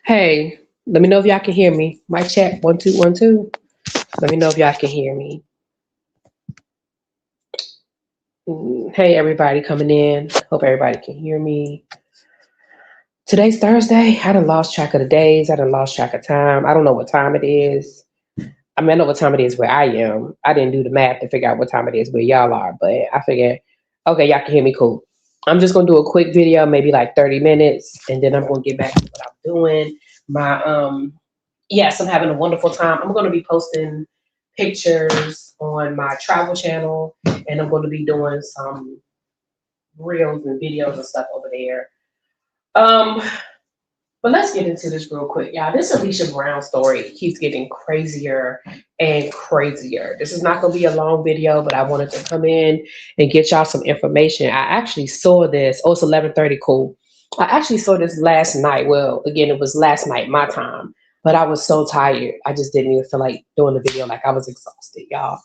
Hey, let me know if y'all can hear me. Mic check, 1 2 1 2. Let me know if y'all can hear me. Hey, everybody coming in. Hope everybody can hear me. Today's Thursday. I done lost track of the days. I done lost track of time. I don't know what time it is. I mean, I know what time it is where I am. I didn't do the math to figure out what time it is where y'all are, but I figured, okay, y'all can hear me, cool. I'm just gonna do a quick video, maybe like 30 minutes, and then I'm gonna get back to what I'm doing. My Yes, I'm having a wonderful time. I'm going to be posting pictures on my travel channel, and I'm going to be doing some reels and videos and stuff over there. Um, but let's get into this real quick, y'all. This Alicia Brown story keeps getting crazier and crazier. This is not going to be a long video, but I wanted to come in and get y'all some information. I actually saw this. Oh, it's 11:30. Cool. I actually saw this last night. Well, again, it was last night, my time, but I was so tired. I just didn't even feel like doing the video. Like I was exhausted, y'all.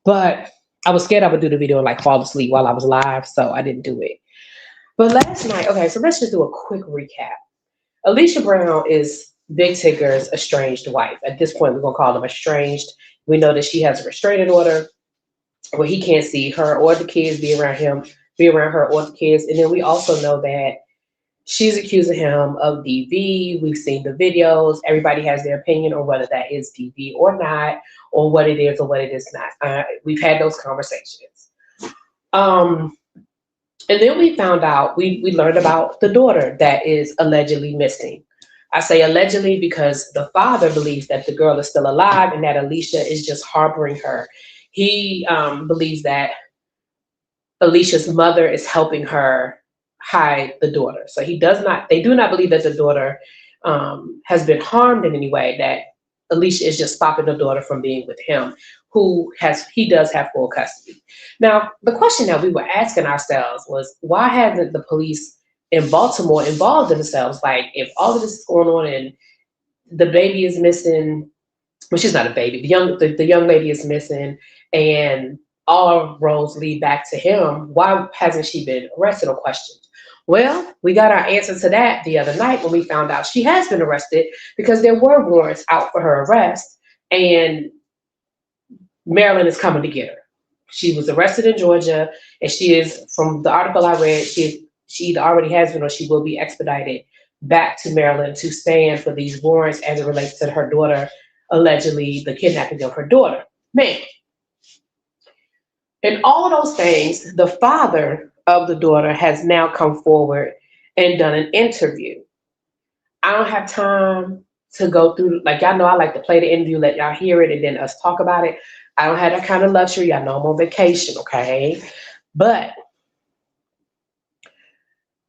But I was scared I would do the video and like fall asleep while I was live, so I didn't do it. But last night, okay, so let's just do a quick recap. Alicia Brown is Big Tigger's estranged wife. At this point, we're gonna call them estranged. We know that she has a restraining order where he can't see her or the kids, be around him, be around her or the kids. And then we also know that she's accusing him of DV. We've seen the videos. Everybody has their opinion on whether that is DV or not, or what it is or what it is not. We've had those conversations. And then we found out, we learned about the daughter that is allegedly missing. I say allegedly because the father believes that the girl is still alive and that Alicia is just harboring her. He believes that Alicia's mother is helping her hide the daughter. So they do not believe that the daughter has been harmed in any way, that Alicia is just stopping the daughter from being with him, he does have full custody. Now, the question that we were asking ourselves was, why hasn't the police in Baltimore involved themselves? Like, if all of this is going on and the baby is missing, well, she's not a baby, the young lady is missing, and all roads lead back to him, why hasn't she been arrested or questioned? Well, we got our answer to that the other night when we found out she has been arrested, because there were warrants out for her arrest, and Maryland is coming to get her. She was arrested in Georgia, and she is, from the article I read, she either already has been or she will be expedited back to Maryland to stand for these warrants as it relates to her daughter, allegedly the kidnapping of her daughter. Man, and all of those things, the father of the daughter has now come forward and done an interview. I don't have time to go through, like, y'all know I like to play the interview, let y'all hear it, and then us talk about it. I don't have that kind of luxury. Y'all know I'm on vacation, okay? But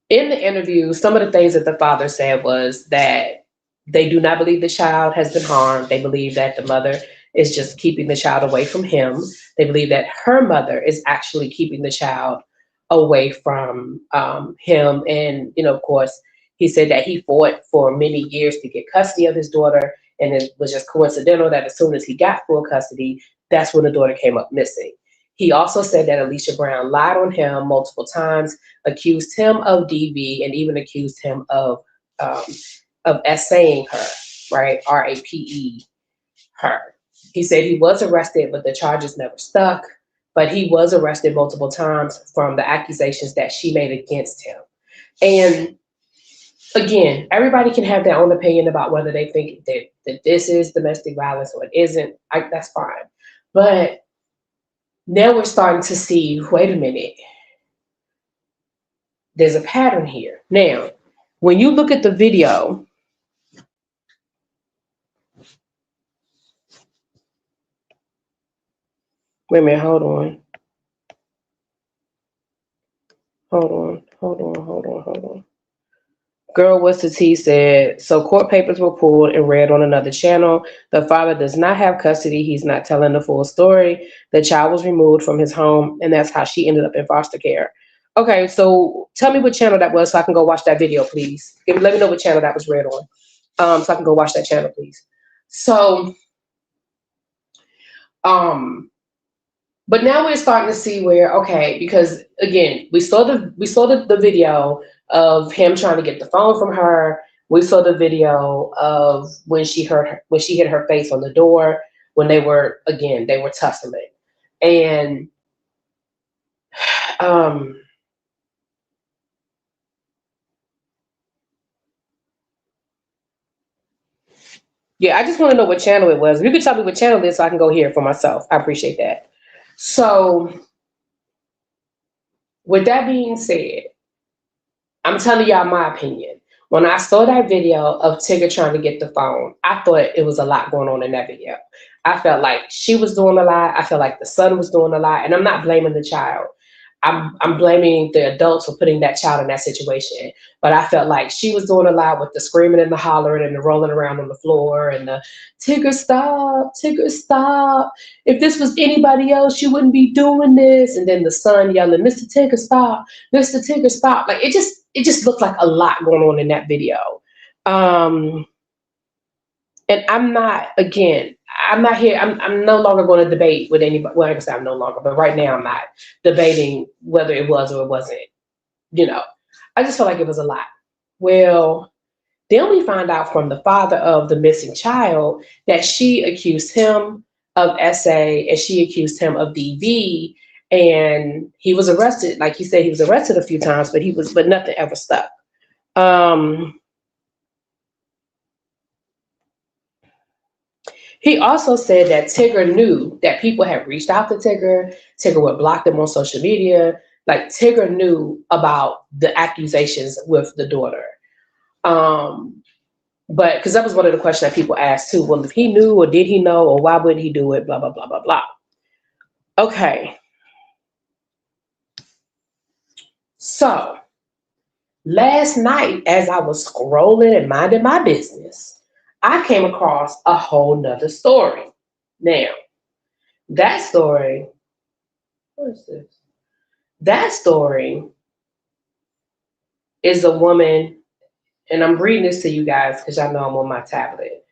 in the interview, some of the things that the father said was that they do not believe the child has been harmed. They believe that the mother is just keeping the child away from him. They believe that her mother is actually keeping the child away from him. And, of course, he said that he fought for many years to get custody of his daughter. And it was just coincidental that as soon as he got full custody, that's when the daughter came up missing. He also said that Alicia Brown lied on him multiple times, accused him of DV, and even accused him of essaying her, right? RAPE her. He said he was arrested, but the charges never stuck. But he was arrested multiple times from the accusations that she made against him. And again, everybody can have their own opinion about whether they think that this is domestic violence or it isn't. That's fine. But now we're starting to see, wait a minute, there's a pattern here. Now, when you look at the video, wait a minute, hold on. Girl, what's the tea said, so court papers were pulled and read on another channel. The father does not have custody. He's not telling the full story. The child was removed from his home, and that's how she ended up in foster care. Okay, so tell me what channel that was so I can go watch that video, please. Let me know what channel that was read on, so I can go watch that channel, please. So, but now we're starting to see where, okay, because again, we saw the video of him trying to get the phone from her. We saw the video of when she hit her face on the door when they were tussling. And um yeah, I just want to know what channel it was. If you could tell me what channel it is so I can go hear it for myself. I appreciate that. So with that being said, I'm telling y'all my opinion. When I saw that video of Tigger trying to get the phone, I thought it was a lot going on in that video. I felt like she was doing a lot. I felt like the son was doing a lot. And I'm not blaming the child. I'm blaming the adults for putting that child in that situation. But I felt like she was doing a lot with the screaming and the hollering and the rolling around on the floor and the Tigger, stop. If this was anybody else, you wouldn't be doing this. And then the son yelling, Mr. Tigger, stop. Mr. Tigger, stop. Like it just looked like a lot going on in that video. And I'm not here. I'm no longer going to debate with anybody. Well, I guess I'm no longer, but right now I'm not debating whether it was or it wasn't. You know, I just felt like it was a lot. Well, then we find out from the father of the missing child that she accused him of SA and she accused him of DV, and he was arrested. Like he said, he was arrested a few times, but nothing ever stuck. He also said that Tigger knew that people had reached out to Tigger. Tigger would block them on social media. Like Tigger knew about the accusations with the daughter. But because that was one of the questions that people asked too. Well, if he knew or did he know or why would he do it? Blah, blah, blah, blah, blah. Okay. So last night, as I was scrolling and minding my business, I came across a whole nother story. Now, that story, what is this? That story is a woman, and I'm reading this to you guys because y'all know I'm on my tablet.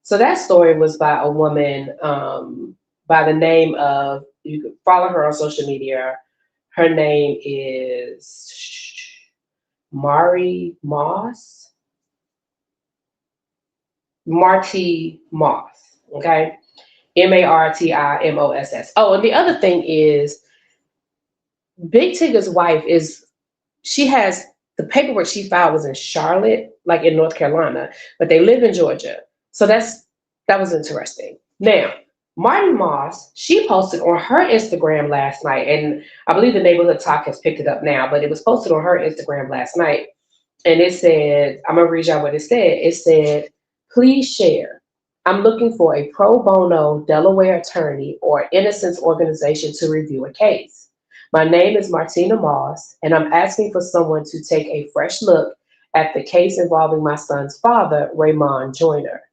So that story was by a woman by the name of, you can follow her on social media. Her name is Marty Moss. Okay? Martimoss. Oh, and the other thing is, Big Tigger's wife she has the paperwork she filed was in Charlotte, like in North Carolina, but they live in Georgia. So that was interesting. Now, Marty Moss, she posted on her Instagram last night, and I believe the Neighborhood Talk has picked it up now, but it was posted on her Instagram last night. And it said, I'm going to read y'all what it said. It said, please share. I'm looking for a pro bono Delaware attorney or innocence organization to review a case. My name is Martina Moss, and I'm asking for someone to take a fresh look at the case involving my son's father, Raymond Joyner.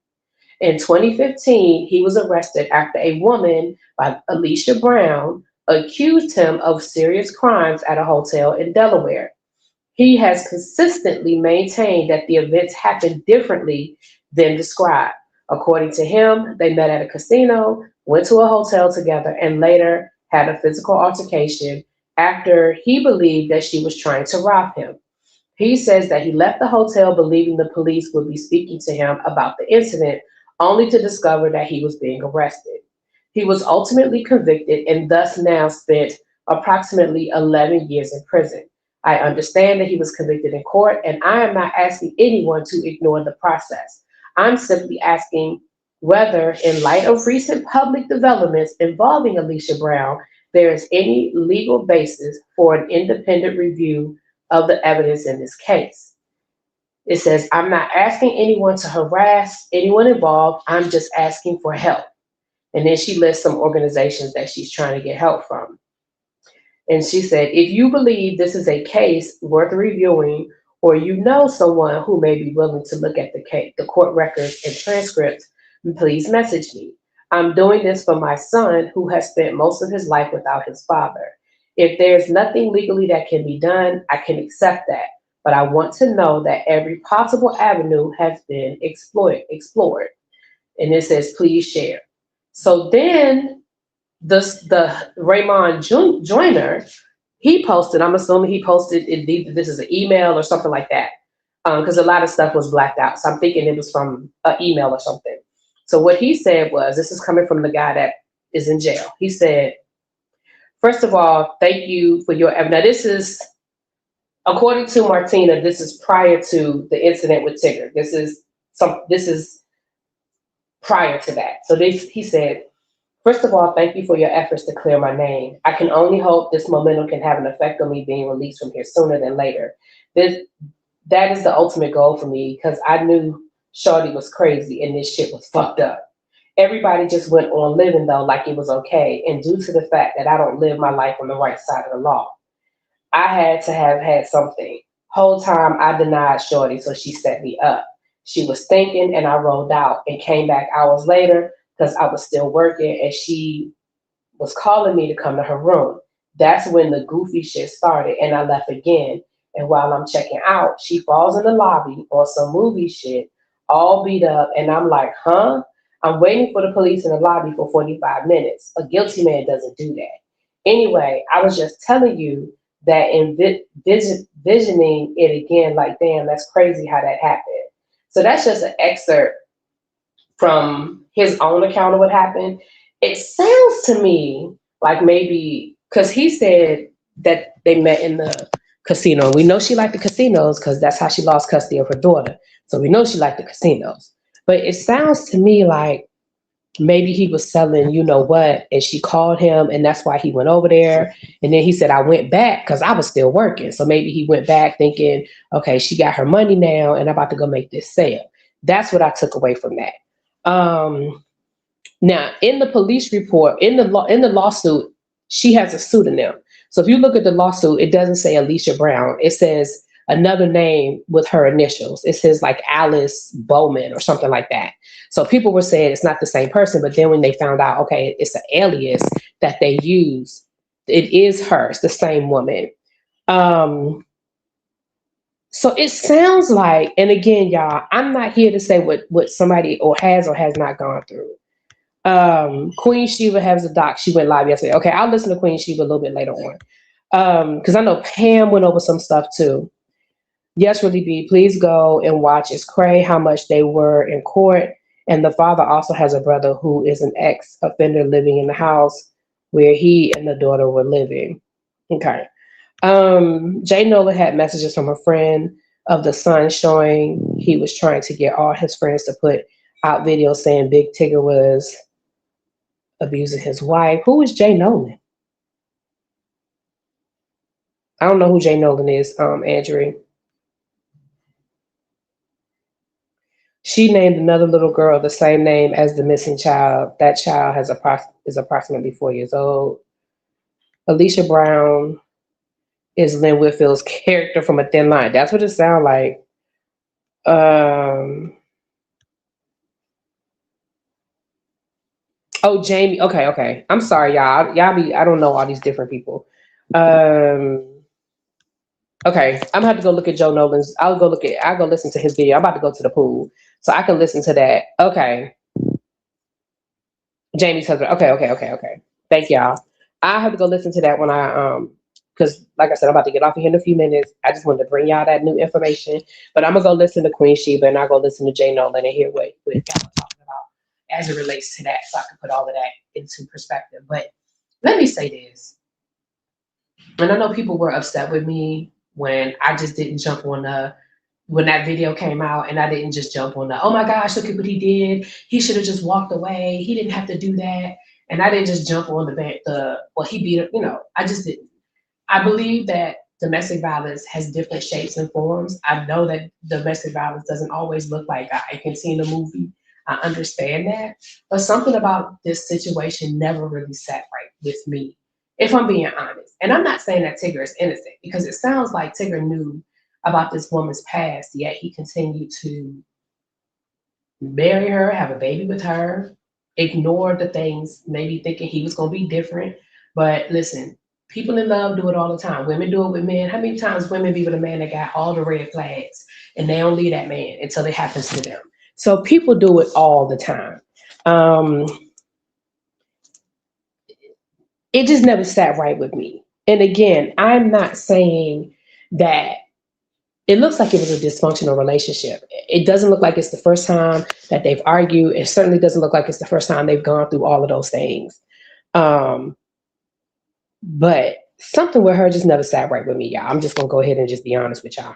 In 2015, he was arrested after a woman by Alicia Brown accused him of serious crimes at a hotel in Delaware. He has consistently maintained that the events happened differently than described. According to him, they met at a casino, went to a hotel together, and later had a physical altercation after he believed that she was trying to rob him. He says that he left the hotel believing the police would be speaking to him about the incident, only to discover that he was being arrested. He was ultimately convicted and thus now spent approximately 11 years in prison. I understand that he was convicted in court, and I am not asking anyone to ignore the process. I'm simply asking whether, in light of recent public developments involving Alicia Brown, there is any legal basis for an independent review of the evidence in this case. It says, I'm not asking anyone to harass anyone involved. I'm just asking for help. And then she lists some organizations that she's trying to get help from. And she said, if you believe this is a case worth reviewing, or you know someone who may be willing to look at the court records and transcripts, please message me. I'm doing this for my son who has spent most of his life without his father. If there's nothing legally that can be done, I can accept that. But I want to know that every possible avenue has been explored. And it says, please share. So then the Raymond Joyner, he posted, I'm assuming he posted, this is an email or something like that. because a lot of stuff was blacked out. So I'm thinking it was from an email or something. So what he said was, this is coming from the guy that is in jail. He said, first of all, thank you for your evidence. Now this is, according to Martina, this is prior to the incident with Tigger. This is prior to that. So he said, first of all, thank you for your efforts to clear my name. I can only hope this momentum can have an effect on me being released from here sooner than later. That is the ultimate goal for me because I knew Shorty was crazy and this shit was fucked up. Everybody just went on living though like it was okay. And due to the fact that I don't live my life on the right side of the law, I had to have had something. Whole time I denied Shorty, so she set me up. She was thinking and I rolled out and came back hours later because I was still working and she was calling me to come to her room. That's when the goofy shit started and I left again. And while I'm checking out, she falls in the lobby on some movie shit, all beat up. And I'm like, huh? I'm waiting for the police in the lobby for 45 minutes. A guilty man doesn't do that. Anyway, I was just telling you that in visioning it again, like, damn, that's crazy how that happened. So that's just an excerpt from his own account of what happened. It sounds to me like maybe, because he said that they met in the casino. We know she liked the casinos because that's how she lost custody of her daughter. So we know she liked the casinos. But it sounds to me like maybe he was selling, you know what, and she called him and that's why he went over there. And then he said, I went back because I was still working. So maybe he went back thinking, okay, she got her money now and I'm about to go make this sale. That's what I took away from that. Now, in the police report, in the lawsuit, she has a pseudonym. So if you look at the lawsuit, it doesn't say Alicia Brown. It says another name with her initials. It says like Alice Bowman or something like that. So people were saying it's not the same person, but then when they found out, okay, it's an alias that they use, it is her. It's the same woman. So it sounds like, and again, y'all, I'm not here to say what somebody or has not gone through. Queen Sheba has a doc. She went live yesterday. Okay, I'll listen to Queen Sheba a little bit later on. Because I know Pam went over some stuff too. Yes, Really B, please go and watch. It's cray how much they were in court. And the father also has a brother who is an ex-offender living in the house where he and the daughter were living. Okay. Jay Nolan had messages from a friend of the son showing he was trying to get all his friends to put out videos saying Big Tigger was abusing his wife. Who is Jay Nolan? I don't know who Jay Nolan is, Andrew. She named another little girl the same name as the missing child. That child is approximately 4 years old. Alicia Brown is Lynn Whitfield's character from A Thin Line. That's what it sounds like. Oh, Jamie. Okay. I'm sorry, y'all. I don't know all these different people. Okay, I'm gonna have to go look at Joe Nolan's. I'll go listen to his video. I'm about to go to the pool, so I can listen to that. Okay. Jamie's husband. Okay. Thank y'all. I have to go listen to that when because like I said, I'm about to get off of here in a few minutes. I just wanted to bring y'all that new information. But I'm gonna go listen to Queen Sheba and I'll go listen to Jay Nolan and hear what y'all are talking about as it relates to that, so I can put all of that into perspective. But let me say this. And I know people were upset with me when I just didn't jump on when that video came out, and I didn't just jump on oh my gosh, look at what he did. He should have just walked away. He didn't have to do that. And I didn't just jump on he beat up, I just didn't. I believe that domestic violence has different shapes and forms. I know that domestic violence doesn't always look like I can see in a movie. I understand that. But something about this situation never really sat right with me, if I'm being honest. And I'm not saying that Tigger is innocent, because it sounds like Tigger knew about this woman's past, yet he continued to marry her, have a baby with her, ignore the things, maybe thinking he was going to be different. But listen, people in love do it all the time. Women do it with men. How many times women be with a man that got all the red flags and they don't leave that man until it happens to them? So people do it all the time. It just never sat right with me. And again, I'm not saying that it looks like it was a dysfunctional relationship. It doesn't look like it's the first time that they've argued. It certainly doesn't look like it's the first time they've gone through all of those things. But something with her just never sat right with me, y'all. I'm just gonna go ahead and just be honest with y'all.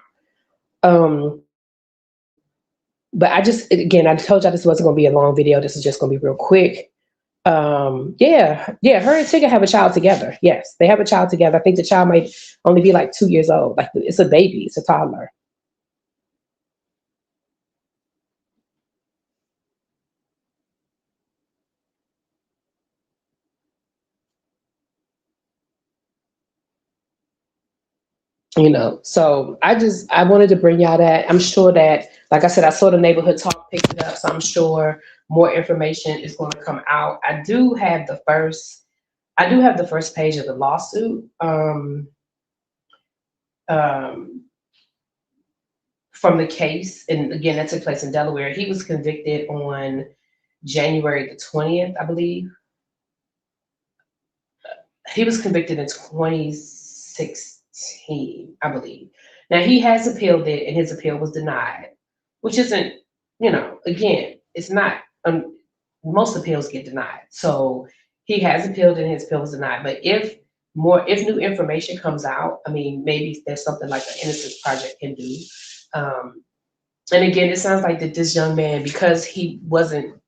But again, I told y'all this wasn't gonna be a long video. This is just gonna be real quick. Yeah, her and Tigger have a child together. Yes, they have a child together. I think the child might only be like 2 years old. Like, it's a baby, it's a toddler. So I wanted to bring y'all that. I'm sure that, like I said, I saw the neighborhood talk picked it up, so I'm sure more information is going to come out. I do have the first page of the lawsuit from the case, and again, that took place in Delaware. He was convicted on January the 20th, I believe. He was convicted in 2016, I believe. Now, he has appealed it, and his appeal was denied, which isn't, again, it's not, most appeals get denied. So he has appealed, and his appeal was denied. But if new information comes out, I mean, maybe there's something like the Innocence Project can do. And again, it sounds like that this young man, because he wasn't,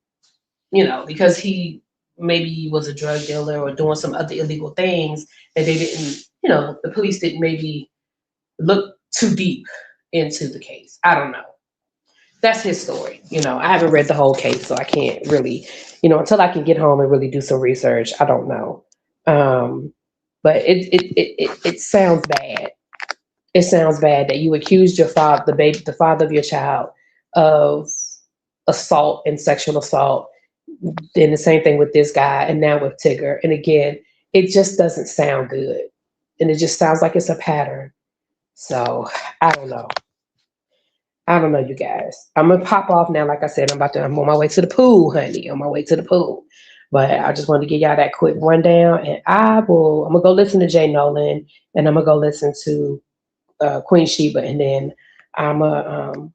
because he maybe was a drug dealer or doing some other illegal things, that they didn't, the police didn't maybe look too deep into the case. I don't know. That's his story. I haven't read the whole case, so I can't really, until I can get home and really do some research, I don't know. But it sounds bad. It sounds bad that you accused your father, the father of your child, of assault and sexual assault. Then the same thing with this guy, and now with Tigger. And again, it just doesn't sound good. And it just sounds like it's a pattern. So I don't know. You guys. I'm gonna pop off now. Like I said, I'm on my way to the pool, honey. On my way to the pool. But I just wanted to give y'all that quick rundown. And I'm gonna go listen to Jay Nolan, and I'm gonna go listen to Queen Sheba, and then I'll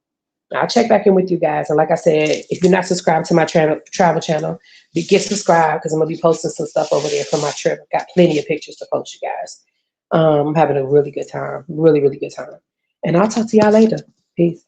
check back in with you guys. And like I said, if you're not subscribed to my travel channel, get subscribed, because I'm gonna be posting some stuff over there from my trip. I've got plenty of pictures to post, you guys. I'm having a really good time, really, really good time. And I'll talk to y'all later. Peace.